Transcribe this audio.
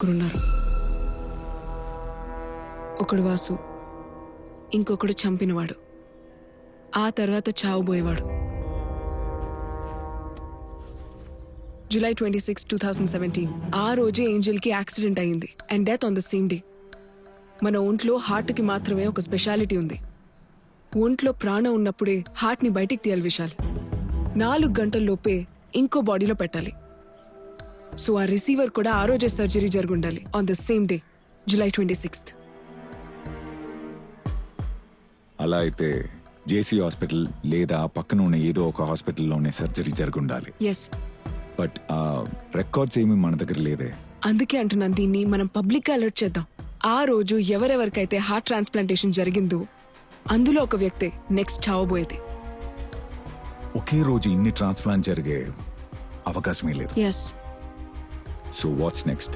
ఒకరున్నారు. ఒకడు వాసు, ఇంకొకడు చంపినవాడు, ఆ తర్వాత చావబోయేవాడు. July 26, 2017 ఆ రోజే ఏంజెల్కి యాక్సిడెంట్ అయింది and death on the same day. మన ఒంట్లో హార్ట్కి మాత్రమే ఒక స్పెషాలిటీ ఉంది. ఒంట్లో ప్రాణం ఉన్నప్పుడే హార్ట్ని బయటికి తీయాలి విశాల్. 4 గంటల్లోపే ఇంకో బాడీలో పెట్టాలి. సో ఆ రిసీవర్ కూడా ఆ రోజే సర్జరీ జరుగుండాలి on the same day, July 26th. అలా అయితే జేసీ హాస్పిటల్ లేదా పక్కన ఉన్న ఏదో ఒక హాస్పిటల్లోనే సర్జరీ జరుగుండాలి. ఎస్, బట్ ఆ రికార్డ్స్ ఏమీ మన దగ్గర లేదే. అందుకే అంటున్నాను, దీన్ని మనం పబ్లిక్ గా అలర్ట్ చేద్దాం. ఆ రోజు ఎవరెవరికైతే హార్ట్ ట్రాన్స్ప్లాంటేషన్ జరిగిందో అందులో ఒక వ్యక్తే నెక్స్ట్ చావబోయేది. ఒకే రోజు ఇన్ని ట్రాన్స్ప్లాంట్ జరిగే అవకాశమే లేదు. ఎస్. So what's next?